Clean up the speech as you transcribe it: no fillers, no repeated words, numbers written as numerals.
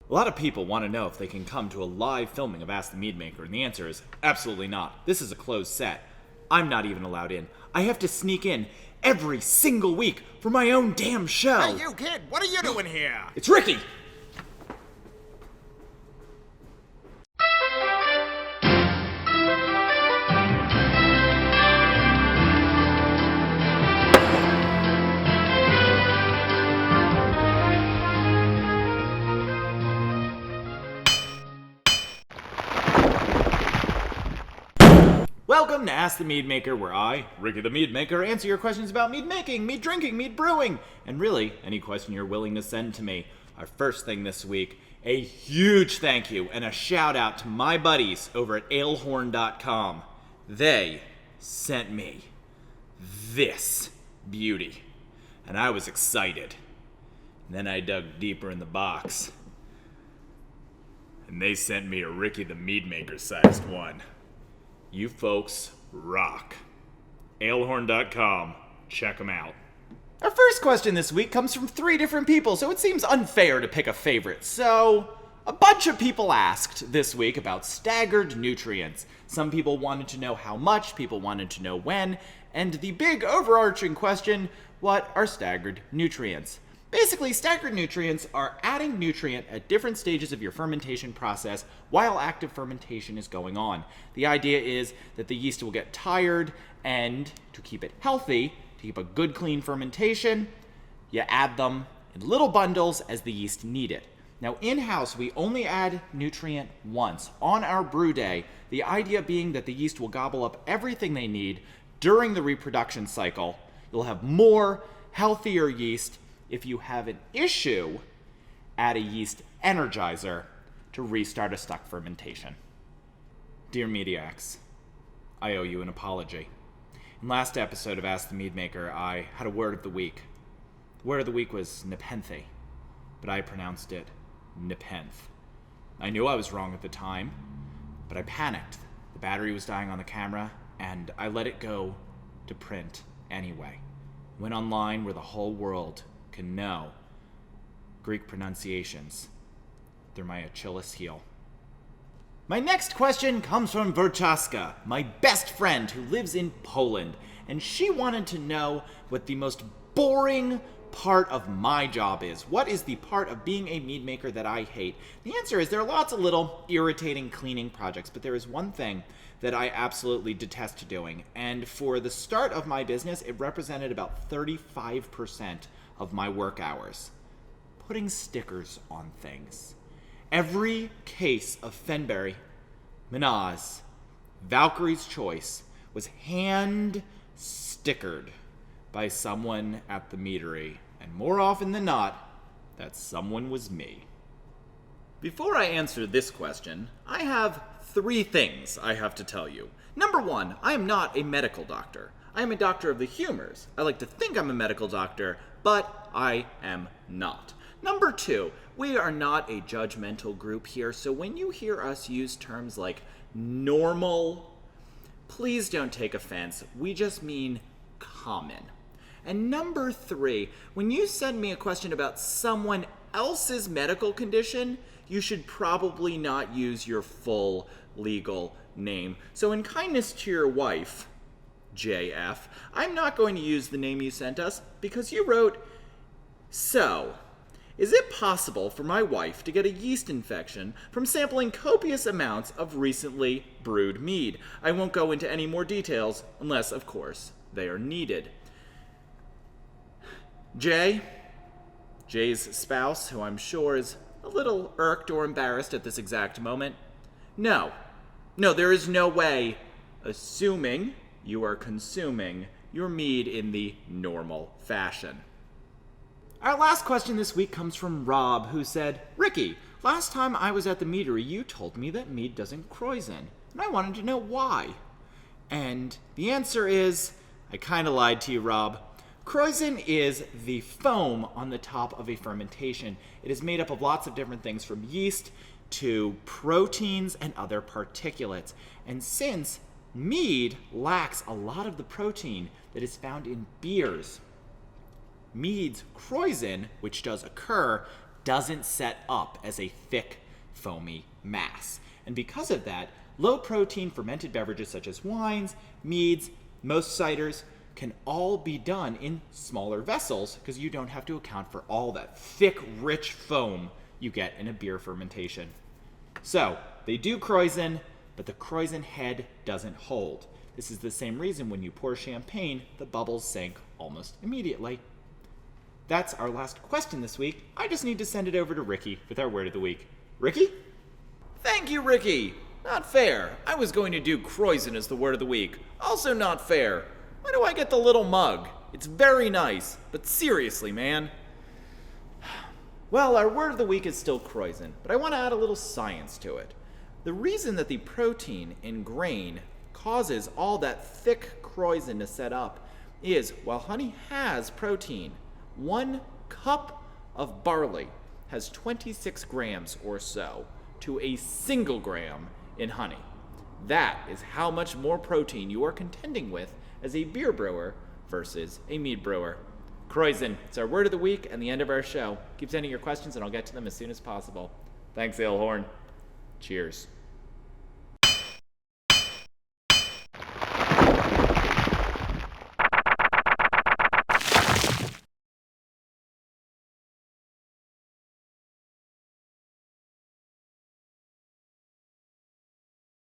A lot of people want to know if they can come to a live filming of Ask the Meadmaker, and the answer is absolutely not. This is a closed set. I'm not even allowed in. I have to sneak in every single week for my own damn show. Hey, you kid, what are you doing here? It's Ricky! Welcome to Ask the Meadmaker, where I, Ricky the Meadmaker, answer your questions about mead making, mead drinking, mead brewing, and really, any question you're willing to send to me. Our first thing this week, a huge thank you and a shout out to my buddies over at alehorn.com. They sent me this beauty, and I was excited. And then I dug deeper in the box, and they sent me a Ricky the Meadmaker sized one. You folks rock. alehorn.com. Check them out. Our first question this week comes from 3 different people, so it seems unfair to pick a favorite. So, a bunch of people asked this week about staggered nutrients. Some people wanted to know how much, people wanted to know when, and the big overarching question, what are staggered nutrients? Basically, staggered nutrients are adding nutrient at different stages of your fermentation process while active fermentation is going on. The idea is that the yeast will get tired, and to keep it healthy, to keep a good clean fermentation, you add them in little bundles as the yeast need it. Now, in-house, we only add nutrient once on our brew day, the idea being that the yeast will gobble up everything they need during the reproduction cycle. You'll have more, healthier yeast. If you have an issue, add a yeast energizer to restart a stuck fermentation. Dear Mediacs, I owe you an apology. In last episode of Ask the Meadmaker, I had a word of the week. The word of the week was nepenthe, but I pronounced it nepenthe. I knew I was wrong at the time, but I panicked. The battery was dying on the camera, and I let it go to print anyway. Went online where the whole world can know Greek pronunciations. They're my Achilles heel. My next question comes from Verchaska, my best friend who lives in Poland, and she wanted to know what the most boring part of my job is. What is the part of being a mead maker that I hate? The answer is there are lots of little irritating cleaning projects, but there is one thing that I absolutely detest doing, and for the start of my business, it represented about 35% of my work hours. Putting stickers on things. Every case of Fenberry, Menaz, Valkyrie's Choice was hand stickered by someone at the Meadery, and more often than not, that someone was me. Before I answer this question, I have 3 things I have to tell you. Number 1, I am not a medical doctor. I am a doctor of the humors. I like to think I'm a medical doctor, but I am not. Number 2, we are not a judgmental group here, so when you hear us use terms like normal, please don't take offense. We just mean common. And number 3, when you send me a question about someone else's medical condition, you should probably not use your full legal name. So in kindness to your wife, JF, I'm not going to use the name you sent us because you wrote, "So, is it possible for my wife to get a yeast infection from sampling copious amounts of recently brewed mead? I won't go into any more details unless, of course, they are needed." Jay's spouse, who I'm sure is a little irked or embarrassed at this exact moment. No, there is no way, assuming you are consuming your mead in the normal fashion. Our last question this week comes from Rob, who said, "Ricky, last time I was at the Meadery, you told me that mead doesn't krausen, and I wanted to know why." And the answer is, I kind of lied to you, Rob. Croizon is the foam on the top of a fermentation. It is made up of lots of different things, from yeast to proteins and other particulates. And since mead lacks a lot of the protein that is found in beers, mead's krausen, which does occur, doesn't set up as a thick, foamy mass. And because of that, low-protein fermented beverages such as wines, meads, most ciders can all be done in smaller vessels because you don't have to account for all that thick, rich foam you get in a beer fermentation. So, they do Croizon, but the Croizon head doesn't hold. This is the same reason when you pour champagne, the bubbles sink almost immediately. That's our last question this week. I just need to send it over to Ricky with our word of the week. Ricky? Thank you, Ricky. Not fair. I was going to do Croizon as the word of the week. Also not fair. Why do I get the little mug? It's very nice, but seriously, man. Well, our word of the week is still Croizon, but I want to add a little science to it. The reason that the protein in grain causes all that thick Croizon to set up is, while honey has protein, 1 cup of barley has 26 grams or so to a single gram in honey. That is how much more protein you are contending with as a beer brewer versus a mead brewer. Croizon, it's our word of the week and the end of our show. Keep sending your questions and I'll get to them as soon as possible. Thanks, Ale Horn. Cheers.